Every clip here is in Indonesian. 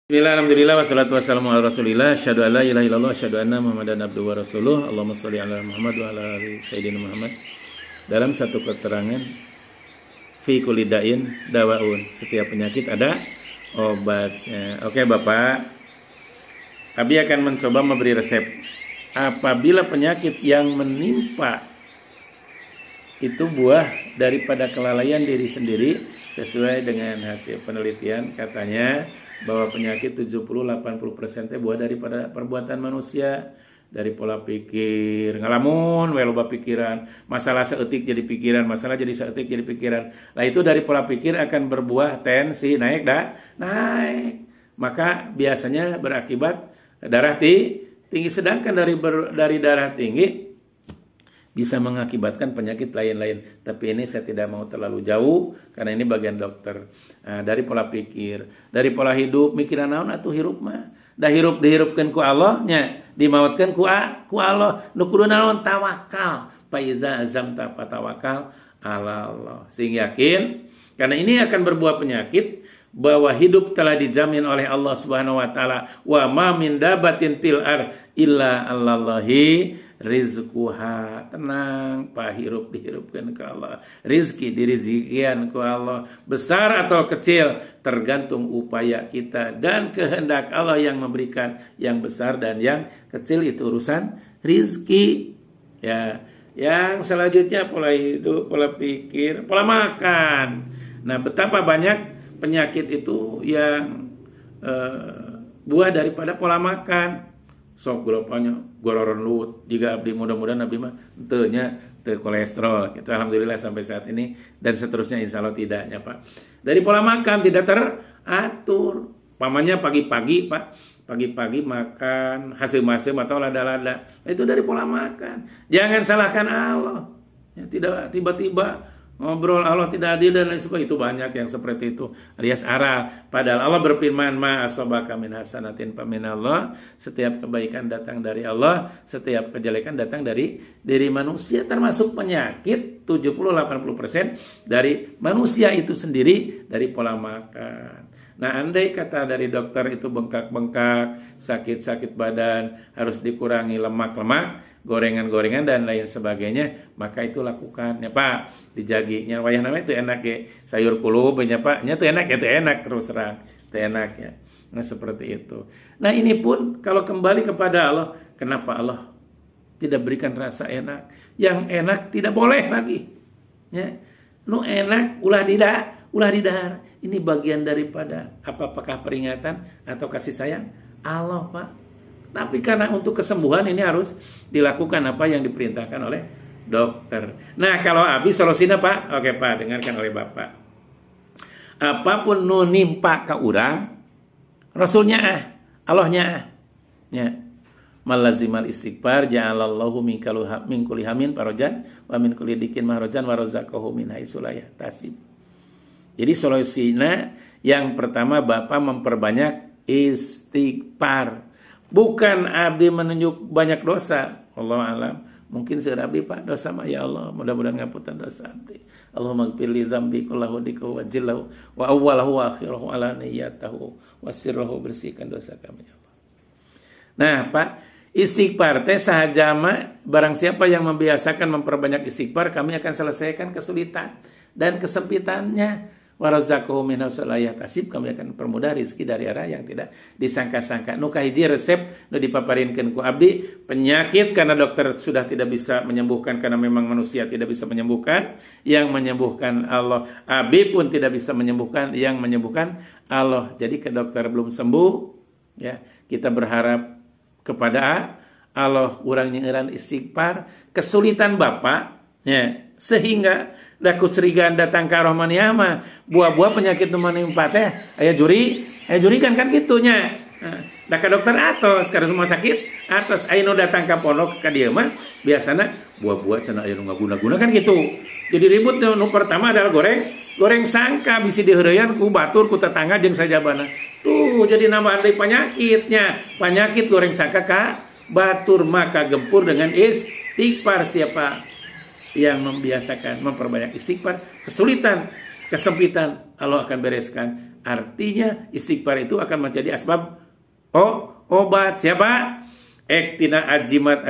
Bismillah, alhamdulillah, wassalatu wassalamu ala rasulillah. Asyhadu an la ilaha illallah, asyhadu anna muhammadan abduhu wa rasuluh. Allahumma sholli ala Muhammad wa ala ali sayyidina Muhammad. Dalam satu keterangan, fi kulli da'in dawaun, setiap penyakit ada obatnya. Oke Bapak, Abi akan mencoba memberi resep. Apabila penyakit yang menimpa itu buah daripada kelalaian diri sendiri, sesuai dengan hasil penelitian katanya bahwa penyakit 70-80% buah daripada perbuatan manusia, dari pola pikir, ngalamun we loba pikiran, masalah seetik jadi pikiran, masalah jadi seetik jadi pikiran. Nah itu dari pola pikir akan berbuah tensi naik naik. Maka biasanya berakibat darah tinggi, sedangkan dari darah tinggi bisa mengakibatkan penyakit lain-lain. Tapi ini saya tidak mau terlalu jauh karena ini bagian dokter. Dari pola pikir, dari pola hidup, mikiran naon atuh hirup mah. Da hirup dihirupkeun ku Allah nya, dimautkeun ku Allah. Nu kudu naon tawakal. Fa iza azamta fatawakal ala Allah. Sing yakin karena ini akan berbuah penyakit bahwa hidup telah dijamin oleh Allah Subhanahu wa taala. Wa ma min dabatin fil ar illa allallahi rizquha. Tenang, Pak, hirup dihirupkan ke Allah. Rizki dirizikian ke Allah. Besar atau kecil tergantung upaya kita dan kehendak Allah yang memberikan yang besar dan yang kecil itu urusan rizki. Ya, yang selanjutnya pola hidup, pola pikir, pola makan. Nah, betapa banyak penyakit itu yang buah daripada pola makan. Sok gulopanya gororon lut jika abdi mudah-mudahan abdi mah teu kolesterol. Itu alhamdulillah sampai saat ini dan seterusnya insya Allah tidaknya Pak. Dari pola makan tidak teratur. Pamannya pagi-pagi Pak, pagi-pagi makan hasil-hasil atau lada-lada. Itu dari pola makan. Jangan salahkan Allah. Ya, tidak tiba-tiba ngobrol Allah tidak adil dan lain sebagainya. Itu banyak yang seperti itu alias arah. Padahal Allah berfirman ma asobaka min hasanatin faminallah. Setiap kebaikan datang dari Allah, setiap kejelekan datang dari diri manusia. Termasuk penyakit 70-80% dari manusia itu sendiri dari pola makan. Nah andai kata dari dokter itu bengkak-bengkak, sakit-sakit badan, harus dikurangi lemak-lemak, gorengan-gorengan dan lain sebagainya, maka itu lakukan ya Pak. Dijaginya wayah namanya itu enak ya, sayur kulub ya Pak, nya itu enak ya, itu enak terus terang, itu enak ya. Nah seperti itu. Nah ini pun kalau kembali kepada Allah, kenapa Allah tidak berikan rasa enak? Yang enak tidak boleh lagi. Ya, nu enak ulah didahar. Ini bagian daripada apakah peringatan atau kasih sayang Allah Pak. Tapi karena untuk kesembuhan ini harus dilakukan apa yang diperintahkan oleh dokter. Nah kalau Abi solusinya Pak, oke Pak, dengarkan oleh Bapak. Apapun nu nimpa ka urang, Rasulnya Allahnya ya. Malazimal istighfar ja'alallahu min kulli hamin farajan wa min kulli dikin mahrajan wa razaqahu min haitsu la yahtasib. Jadi solusinya yang pertama Bapak memperbanyak istighfar. Bukan abdi menunjuk banyak dosa. Allah alam. Mungkin serabi Pak dosa mah ya Allah. Mudah-mudahan ngapunten dosa abdi. Allahumma ighfir li dzambi kullahu dikahu wa jillahu wa awwalahu wa akhirahu ala niyyatahu wa sirrahu, bersihkan dosa kami ya Allah. Nah Pak, istighfar teh sahajama barang siapa yang membiasakan memperbanyak istighfar, kami akan selesaikan kesulitan dan kesempitannya. Warazaqahu min haitsu la yahtasib, kami akan permudah rezeki dari arah yang tidak disangka-sangka. Nu kahiji resep nu dipaparinkeun ku abdi, penyakit karena dokter sudah tidak bisa menyembuhkan karena memang manusia tidak bisa menyembuhkan, yang menyembuhkan Allah. Abdi pun tidak bisa menyembuhkan, yang menyembuhkan Allah. Jadi ke dokter belum sembuh, ya, kita berharap kepada Allah, urang nyeueuran istighfar. Kesulitan Bapak ya, sehingga da kucerigaan datang ke rohmania mah buah-buah penyakit nu manimpa teh aya juri kan gitunya. Da ka dokter atos ka rumah sakit atos aya nu datang ka pondok ka dieu mah biasana buah-buah cenah aya nu ngaguna-guna kan gitu. Jadi ribut nu pertama adalah goreng sangka bisi diheureuyan ku batur ku tetangga jeung sajabana. Tuh jadi nambah deui penyakitnya. Penyakit goreng sangka ka batur maka gempur dengan istighfar. Siapa yang membiasakan memperbanyak istighfar, kesulitan, kesempitan Allah akan bereskan. Artinya istighfar itu akan menjadi asbab obat. Siapa? Ektina ajimat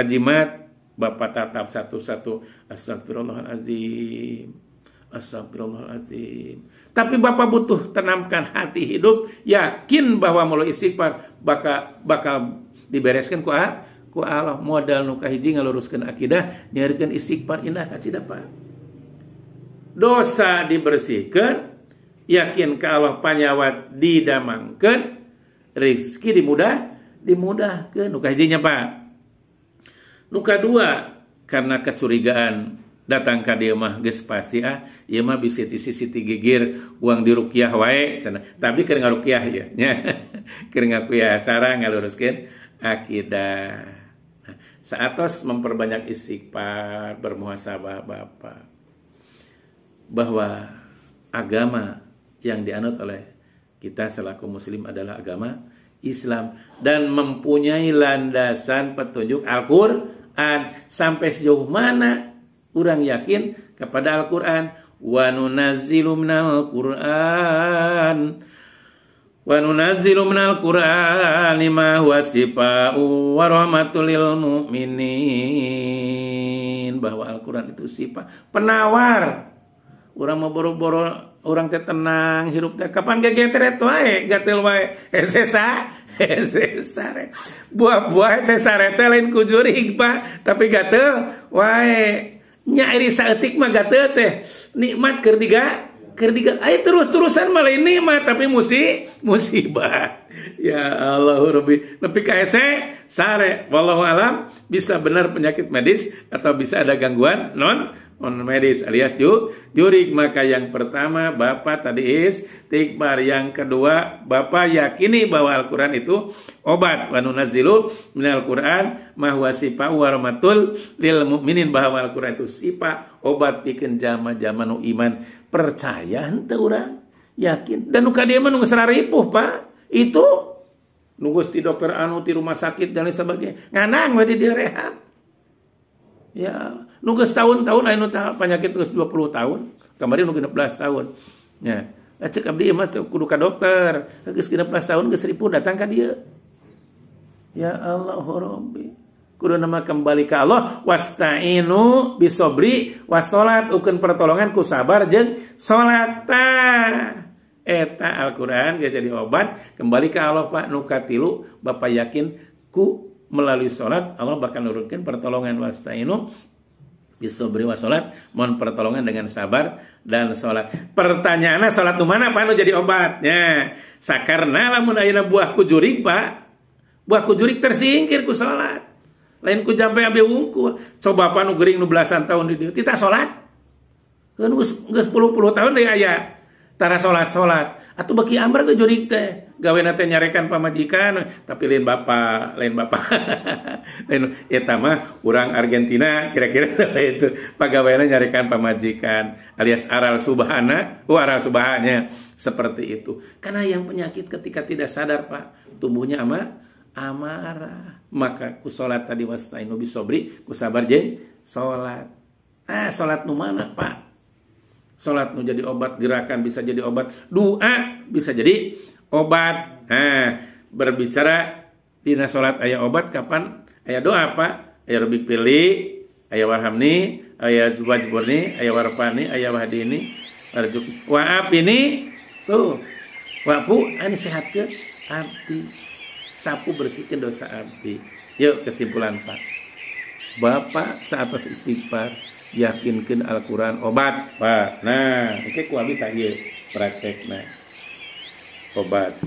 Bapak tatap satu-satu. Astagfirullahaladzim. Astagfirullahaladzim. Tapi Bapak butuh tanamkan hati hidup, yakin bahwa melalui istighfar bakal dibereskan ku Allah. Modal nu kahiji ngaluruskeun akidah, nyairkeun istighfar indah ka cida Pak. Dosa dibersihkan, yakin ka Allah panyawat didamangkeun, rezeki dimudahkeun. Nu kahijinya Pak. Nu kadua, karena kecurigaan datang ka dieu mah geus pasti ieu mah bisi ti sisi gigir uang diruqyah wae cenah. Tapi keur ngaruqyah ya nya. Keur ngaruqyah cara ngaluruskeun akidah. Nah, saatos memperbanyak istighfar, bermuhasabah Bapak. Bahwa agama yang dianut oleh kita selaku muslim adalah agama Islam dan mempunyai landasan petunjuk Al-Qur'an. Sampai sejauh mana urang yakin kepada Al-Qur'an. Wa nunazzilu minal Qur'ani ma huwa shifaa'un wa rahmatul lil mu'minin. Bahwa Al-Qur'an itu sifat penawar. Urang mau boro-boro urang teh tenang hirup teh kapan gegetret wae gatel wae hesesa buah-buah hesesa teh lain ku jurig Pak tapi gatel wae nya iri saeutik mah gatel teh nikmat keur diga aya terus-terusan malah nikmat tapi musibah ya Allah Rabbi nepi ka hese sare wallahu alam bisa benar penyakit medis atau bisa ada gangguan non medis alias jurig. Maka yang pertama Bapak tadi istighfar, yang kedua Bapak yakini bahwa Al-Qur'an itu obat. Wa nunazzilu minal Qur'an ma huwa shifaa'un wa rahmatul lil mu'minin. Bahwa Al-Qur'an itu sifat obat pikeun jalma-jalma nu iman. Percaya henteu urang yakin dan nu kadieu mah nu geus raripuh Pak itu nu geus ti dokter anu ti rumah sakit dan lain sebagainya nganang we di dieu rehab. Ya, nu geus tahun-tahun aya nu penyakit geus 20 tahun. Kemarin nu 16 tahun. Ya, cek abdi mah kudu ka dokter. Geus 16 tahun geus ripuh datang ka dieu. Ya Allah Rabbi. Kudu nama kembali ka Allah, wasta'inu bisobri wassalat, ukeun pertolongan ku sabar jeung salat. Eta Al-Qur'an geus jadi obat, kembali ka Allah Pak. Nu katilu Bapak yakin ku melalui sholat Allah bakal nurunkan pertolongan. Wasta'inu bisobri wa sholat, mohon pertolongan dengan sabar dan sholat. Pertanyaannya sholat nu mana Pak nu jadi obatnya? Sakarna lamun ayeuna buah kujurig Pak, buah kujurig tersingkir ku sholat, lain ku jampe abdi wungkul. Coba Pak nu geuring nu belasan tahun di dieu tita sholat geus 10 tahun deui aya tara sholat atuh beki ambar ke jurig teh gawena teh nyarekan pamajikan tapi lain bapak lain eta mah urang Argentina kira-kira itu pagaweana nyarekan pamajikan alias aral subhana aral subhanya seperti itu. Karena yang penyakit ketika tidak sadar Pak tubuhnya amarah, maka ku salat tadi wasta'inu bisobri ku sabar jeung salat. Salat nu mana Pak? Salat nu jadi obat, gerakan bisa jadi obat, doa bisa jadi obat. Berbicara dina salat aya obat kapan? Aya doa Pak, aya Rabbi pilih, aya warhamni, aya wajburni, aya warfani, aya wahdini, arjuk waaf ini tuh. Wapu ani sehatkeun abdi. Sapu bersihkeun dosa abdi. Yuk kesimpulan Pak. Bapak saatos istighfar yakinkeun Al-Qur'an obat Pak. Nah, oke ku abdi tah ieu praktekna. Obat.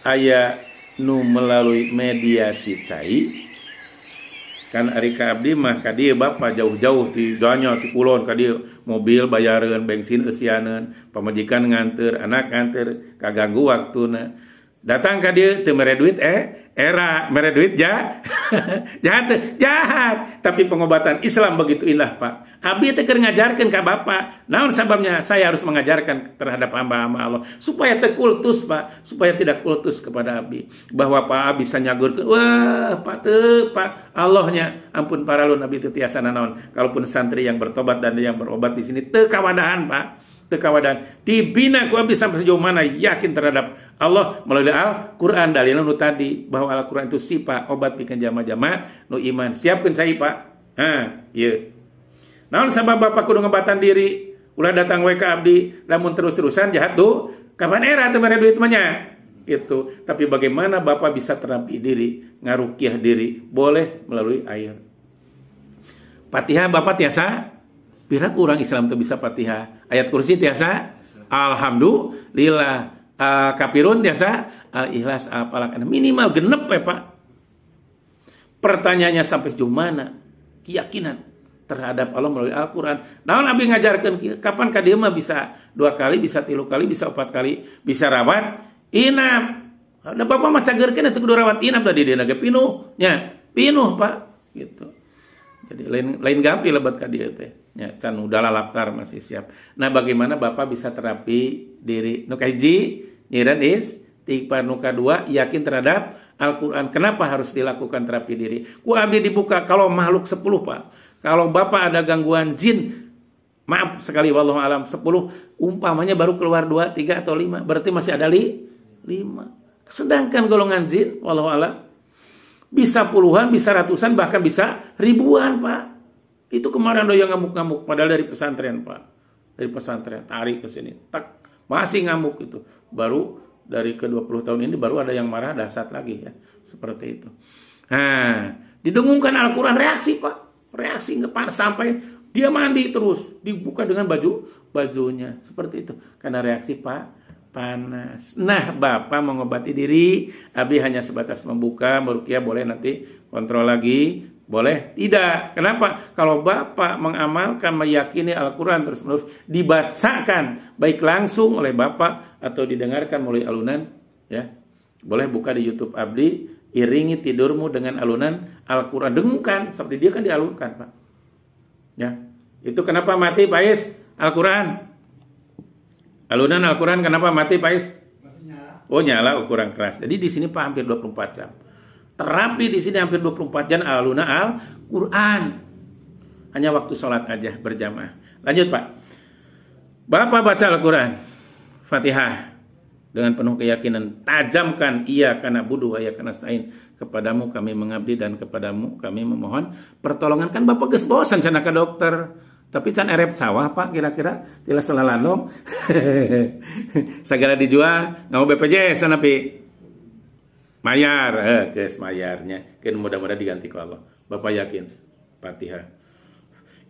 Aya nu melalui mediasi cai. Kan ari ka abdi mah ka dieu Bapak jauh-jauh ti doanya ti kulon ka dieu mobil bayareun, bensin eusianeun, pamajikan nganter, anak nganter, kaganggu waktuna. Datang ka dieu teu mere duit era mere duit jahat tapi pengobatan Islam begitu indah Pak. Abdi teh keur ngajarkeun ka Bapak naon sababnya saya harus mengajarkan terhadap hamba-hamba Allah supaya teu kultus Pak, supaya tidak kultus kepada abdi, bahwa Pak bisa nyagurkeun wah Pak teu Pak Allahnya ampun paralun abdi teu tiasa naon. Kalaupun santri yang bertobat dan yang berobat di sini teu kawadahan Pak tekawadan dibina ku abdi sampai sejauh mana yakin terhadap Allah melalui Al-Qur'an. Dalilna nu tadi bahwa Al-Qur'an itu sifat obat pikeun jama-jama nu iman. Siapkeun sai Pak. Ieu. Naon sabab Bapak kudu ngebatan diri ulah datang we ka abdi lamun terus-terusan jahat tuh kapan era teu mere duit mah nya. Itu. Tapi bagaimana Bapak bisa terapi diri, ngarukiah diri? Boleh melalui air. Fatihah Bapak tiasa pira ku urang Islam tuh bisa Fatihah. Ayat kursi tiasa. Alhamdulillah. Kafirun tiasa. Al-Ikhlas, Al-Falaq. Minimal genep ya Pak. Pertanyaannya sampai sejauh mana keyakinan terhadap Allah melalui Al-Quran. Naon abdi ngajarkeun kapan ka dieu mah bisa 2 kali, bisa 3 kali, bisa 4 kali, bisa rawat inap. Da Bapak mah cageurkeun atuh kudu rawat inap da di dieu ge pinuh nya. Pinuh Pak gitu. Jadi lain gampil lebat ka dieu teh. Ya, can udah lalaptar masih siap. Nah, bagaimana Bapak bisa terapi diri? Nu kahiji, nyiran istighfar. Nu kadua, yakin terhadap Al-Quran. Kenapa harus dilakukan terapi diri? Ku abdi dibuka kalau makhluk 10 Pak. Kalau Bapak ada gangguan jin, maaf sekali wallahu alam 10, umpamanya baru keluar 2, 3 atau 5, berarti masih ada 5. Sedangkan golongan jin wallahu alam bisa puluhan, bisa ratusan, bahkan bisa ribuan Pak. Itu kemarin ada yang ngamuk-ngamuk padahal dari pesantren Pak. Dari pesantren tarik ke sini, tak masih ngamuk itu. Baru dari ke 20 tahun ini baru ada yang marah dahsyat lagi ya. Seperti itu. Nah, didengungkan Al-Quran reaksi Pak. Reaksi ngepanas sampai dia mandi terus, dibuka dengan bajunya seperti itu karena reaksi Pak panas. Nah, Bapak mengobati diri, abdi hanya sebatas membuka, meruqyah boleh nanti kontrol lagi, boleh tidak. Kenapa? Kalau Bapak mengamalkan, meyakini Al-Quran terus-menerus dibacakan baik langsung oleh Bapak atau didengarkan melalui alunan, ya boleh buka di YouTube abdi. Iringi tidurmu dengan alunan Al-Quran. Dengungkan, seperti dia kan dialunkan Pak. Ya, itu kenapa mati Pak Is? Al-Quran. Alunan Al-Quran kenapa mati Pak Is? Oh nyala ukuran keras. Jadi di sini Pak hampir 24 jam. Terapi di sini hampir 24 jam alunan Al-Quran. Hanya waktu sholat aja berjamaah. Lanjut Pak. Bapak baca Al-Quran. Fatihah. Dengan penuh keyakinan, tajamkan iya kana budu wa iya kana stain, kepadamu kami mengabdi dan kepadamu kami memohon pertolongan. Kan Bapak geus bosan cenah ka dokter, tapi can erep sawah Pak kira-kira tilas selalalom. Segala dijual ngau BPJS tapi mayar geus mayarnya kan mudah-mudahan diganti ku Allah. Bapak yakin Fatihah.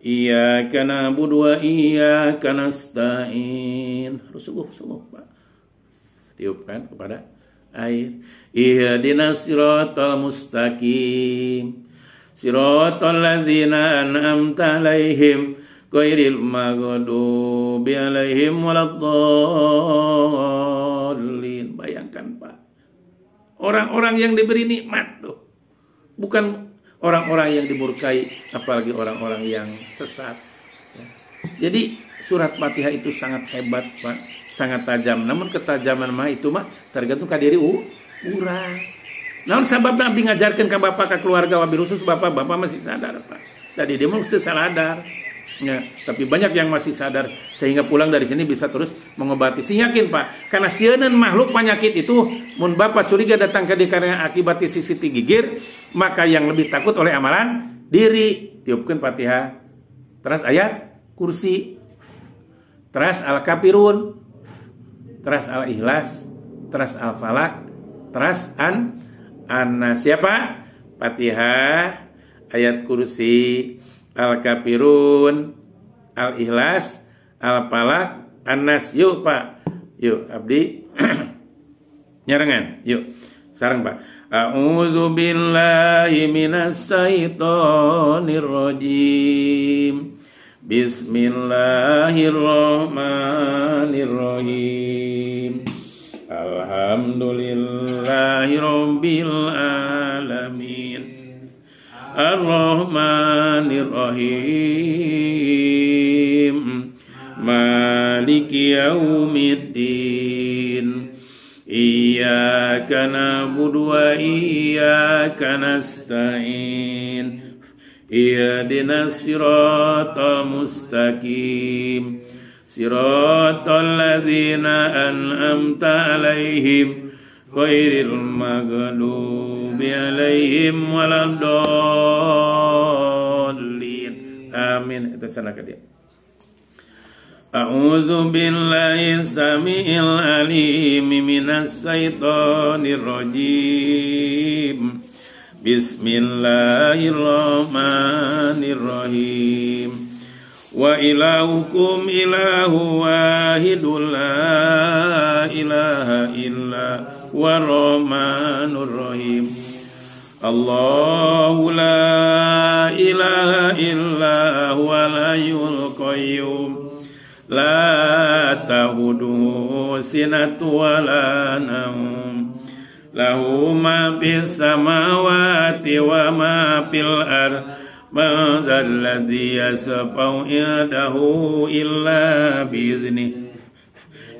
Iyyaka na'budu wa iyyaka nasta'in. Harus sungguh Pak. Tiupkan kepada air. Ihdinas siratal mustaqim. Siratal ladzina an'amta 'alaihim ghairil maghdubi 'alaihim waladdallin. Bayangkan Pak. Orang-orang yang diberi nikmat tuh. Bukan orang-orang yang dimurkai, apalagi orang-orang yang sesat. Jadi surat Fatihah itu sangat hebat Pak. Sangat tajam. Namun ketajaman mah itu mah tergantung ka diri urang. Namun sababna abdi ngajarkeun ka Bapak ka keluarga wabil khusus Bapak masih sadar Pak. Tadi dia mah mesti sadar. Ya, tapi banyak yang masih sadar sehingga pulang dari sini bisa terus mengobati. Si yakin Pak, karena sieun makhluk penyakit itu mun Bapak curiga datang ke dia karena akibat sisi gigir, maka yang lebih takut oleh amalan diri. Tiupkeun Fatihah. Terus ayat kursi. Terus Al-Kafirun. Teras Al-Ikhlas, teras Al-Falaq, teras An-Nas. Siapa? Fatihah, ayat kursi, Al-Kafirun, Al-Ikhlas, Al-Falaq, An-Nas. Yuk Pak, yuk abdi nyarengan, yuk sareng Pak. A'udzu billahi minas syaitonir rajim. Bismillahirrahmanirrahim. Alhamdulillahirabbil alamin. Arrahmanirrahim. Maliki yaumiddin. Iyyaka na'budu wa iyyaka nasta'in. Ihdinas siratal mustaqim. Siratal ladzina an'amta 'alaihim ghairil maghdubi 'alaihim waladdallin. Amin. Itu sana ke dia. A'udzu billahi samiil alim minas syaitonir rajim. Bismillahirrahmanirrahim. Wa ilahukum ilahu wahidul la ilaha illa wa rahmanur rahim. Allahu la ilaha illa huwal hayyul qayyum. La ta'khudhuhu sinatun wa la nawm. Lahu ma fis samawati wa ma fil ardh. Man dzal ladzi yashfa'u 'indahu illa bi'idznihi.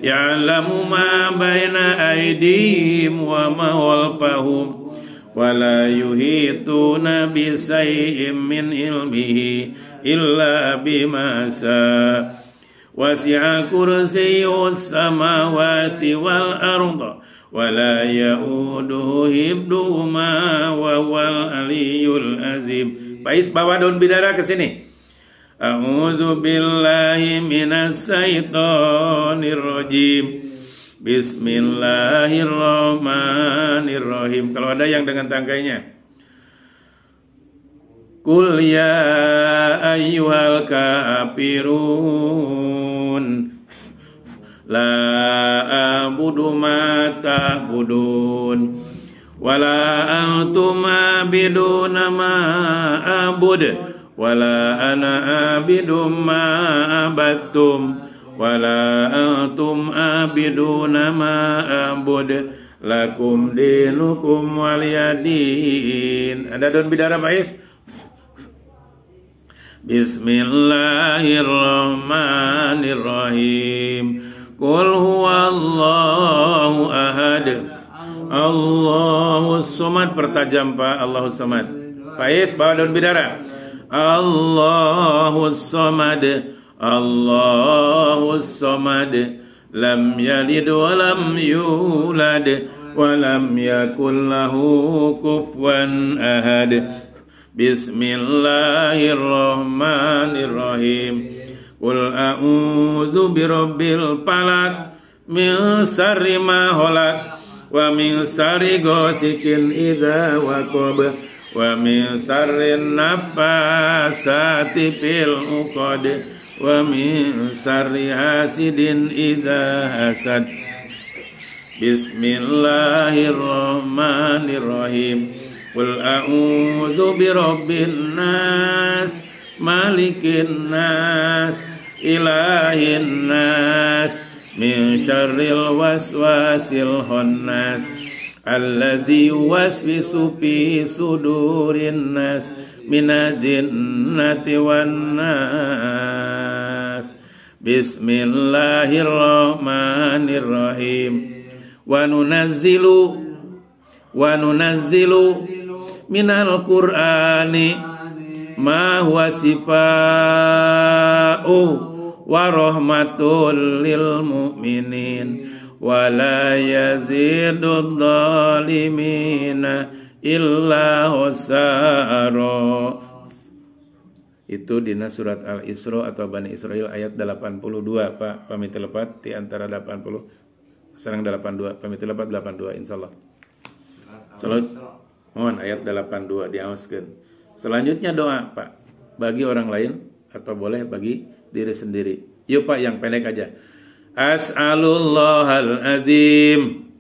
Ya'lamu ma baina aydihim wa ma khalfahum. Wa la yuhituna bi syai'in min ilmihi illa bima syaa. Wasi'a kursiyyus samawati wal arda wa la ya'uduhu hifdhuhuma wa huwal aliyyul azim. Pais bawa daun bidara ke sini. A'udzu billahi minas syaitonir rajim. Bismillahirrahmanirrahim. Kalau ada yang dengan tangkainya. Qul ya ayyuhal kafirun la a'budu ma ta'budun wala antum a'biduna ma a'bud wala ana a'bidu ma abattum wala antum a'biduna ma a'bud lakum dinukum waliyadin. Ada daun bidara Pais? Bismillahirrahmanirrahim. Qul huwallahu ahad. Allahus samad. Pertajam Pak. Allahus samad. Pais bawa daun bidara. Allahus samad. Allahus samad. Lam yalid wa lam yulad wa lam yakul lahu kufuwan ahad. Bismillahirrahmanirrahim. Qul a'udzu birabbil falaq min syarri ma khalaq wa min syarri ghasikin idza waqab wa min syarri naffasati fil 'uqad wa min syarri hasidin idza hasad. Bismillahirrahmanirrahim. Qul a'udzu birabbin nas malikin nas ilahin nas min syarril waswasil khannas alladzi yuwaswisu fi sudurin nas minaz jinnati wan nas. Bismillahirrahmanirrahim. Wa nunazzilu minal qur'ani ma huwa sifa'u wa rahmatul lil mu'minin wa la yazidud dhalimina illa khusara. Itu dina surat Al-Isra atau Bani Israil ayat 82 Pak. Pamit lepat di antara 80 sareng 82 pamit lepat 82 insyaallah. Mohon ayat 82 diaoskeun. Selanjutnya doa Pak bagi orang lain atau boleh bagi diri sendiri. Yuk Pak yang pendek aja. As'alullahal azim.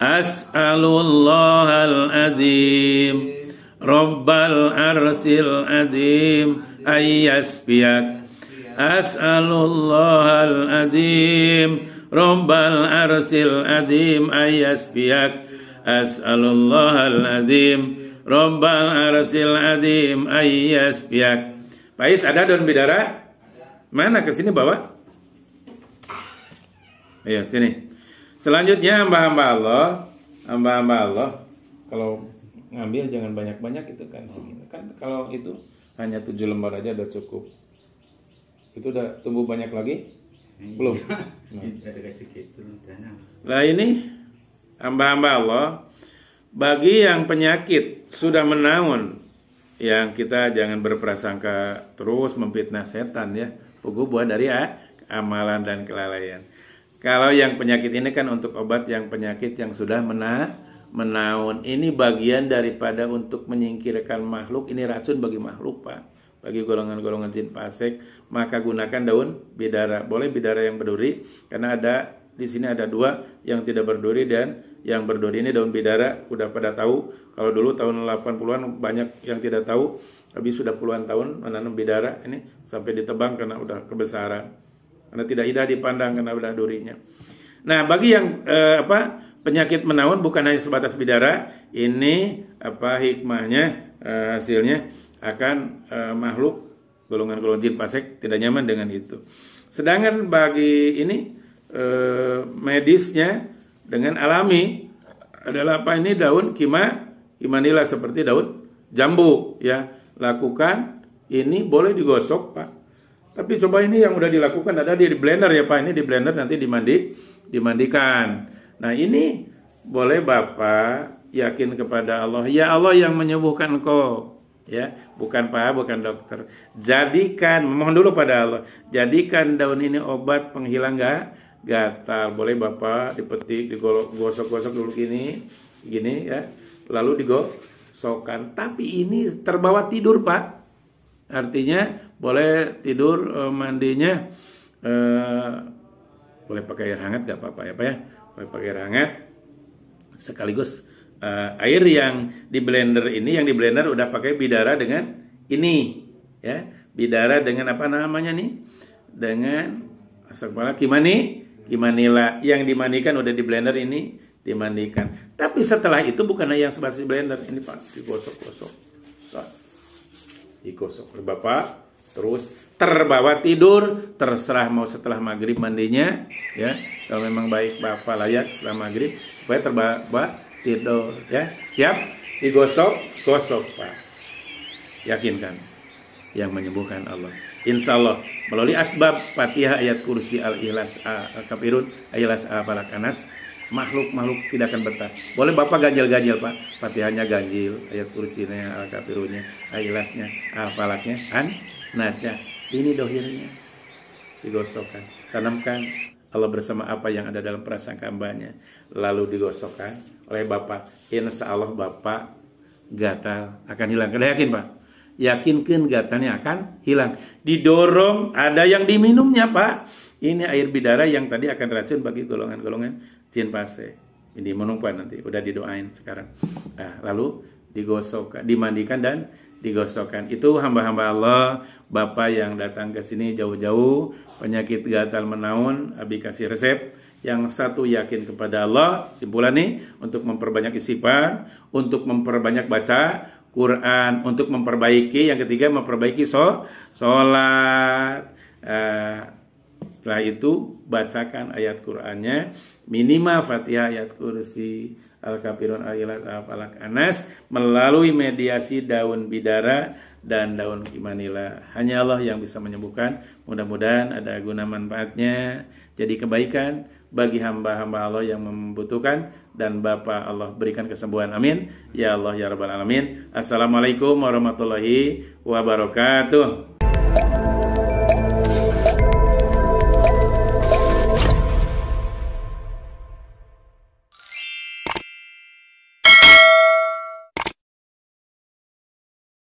As'alullahal azim. Rabbal arsil azim ayyasbiyak. As'alullahal azim. Rabbal arsil azim ayyasbiyak. As'alullahal azim Rabbal arsil azim ayyasbiyak. Pais ada daun bidara? Mana ke sini bawa? Ayo sini. Selanjutnya hamba-hamba Allah kalau ngambil jangan banyak-banyak itu kan segini. Kan kalau itu hanya 7 lembar aja udah cukup. Itu udah tumbuh banyak lagi? Belum. Ada kasih gitu tanam. Nah ini hamba-hamba Allah, bagi yang penyakit sudah menaun, yang kita jangan berprasangka terus memfitnah setan ya. Pugu buah dari amalan dan kelalaian. Kalau yang penyakit ini kan untuk obat yang penyakit yang sudah menaun. Ini bagian daripada untuk menyingkirkan makhluk. Ini racun bagi makhluk, Pak. Bagi golongan-golongan jin fasik, maka gunakan daun bidara. Boleh bidara yang berduri, karena ada di sini ada 2 yang tidak berduri dan yang berduri ini daun bidara. Udah pada tahu, kalau dulu tahun 80-an banyak yang tidak tahu, habis sudah puluhan tahun menanam bidara ini sampai ditebang karena udah kebesaran. Karena tidak indah dipandang karena udah durinya. Nah, bagi yang penyakit menaun bukan hanya sebatas bidara, ini hikmahnya, hasilnya akan makhluk golongan-golongan jin fasik tidak nyaman dengan itu. Sedangkan bagi ini medisnya dengan alami adalah ini daun kimanila seperti daun jambu ya. Lakukan ini boleh digosok, Pak. Tapi coba ini yang udah dilakukan ada di blender ya, Pak. Ini di blender nanti dimandikan. Nah, ini boleh Bapak yakin kepada Allah. Ya Allah yang menyembuhkan engkau. Ya, bukan Pak, bukan dokter. Jadikan, mohon dulu pada Allah, jadikan daun ini obat penghilang gatal. Boleh Bapak dipetik, digosok-gosok dulu gini ya. Lalu digosokkan. Tapi ini terbawa tidur, Pak. Artinya boleh tidur mandinya boleh pakai air hangat gak apa-apa ya, Pak ya. Boleh pakai air hangat sekaligus air yang di blender ini, yang di blender udah pakai bidara dengan ini ya, bidara dengan apa namanya nih, dengan kimanila yang dimandikan udah di blender ini dimandikan. Tapi setelah itu bukan yang sebatas di blender ini, Pak, digosok-gosok, digosok Bapak, terus terbawa tidur, terserah mau setelah maghrib mandinya ya, kalau memang baik Bapak layak setelah maghrib supaya terbawa tidur ya, siap digosok Pak, yakinkan yang menyembuhkan Allah insya Allah melalui asbab Fatihah, ayat kursi, al-ikhlas, al-kafirun, ayat falak anas, makhluk tidak akan betah. Boleh Bapak ganjil Pak, Fatihahnya ganjil, ayat kursinya, al-kafirunnya, ikhlasnya, al-falaknya, nasnya, ini dohirnya digosokkan, tanamkan Allah bersama apa yang ada dalam prasangka hambanya, lalu digosokkan oleh Bapak. Insya Allah Bapak gatal akan hilang. Kalian yakin, Pak? Yakinkan gatalnya akan hilang. Didorong, ada yang diminumnya, Pak. Ini air bidara yang tadi akan racun bagi golongan-golongan jin fasik. Ini menumpan nanti, udah didoain sekarang. Nah, lalu digosokkan, dimandikan dan digosokkan. Itu hamba-hamba Allah, Bapak yang datang ke sini jauh-jauh, penyakit gatal menaun, Abi kasih resep. Yang satu yakin kepada Allah, simpulan nih, untuk memperbanyak istighfar, untuk memperbanyak baca Quran, untuk memperbaiki, yang ketiga memperbaiki sholat. Setelah itu bacakan ayat Qurannya, minimal Fatihah, ayat kursi, al-kafirun, al-ikhlas, al-falak, anas, melalui mediasi daun bidara dan daun kimanila. Hanya Allah yang bisa menyembuhkan. Mudah-mudahan ada guna manfaatnya, jadi kebaikan bagi hamba-hamba Allah yang membutuhkan, dan Bapak Allah berikan kesembuhan. Amin ya Allah ya rabbal alamin. Assalamualaikum warahmatullahi wabarakatuh.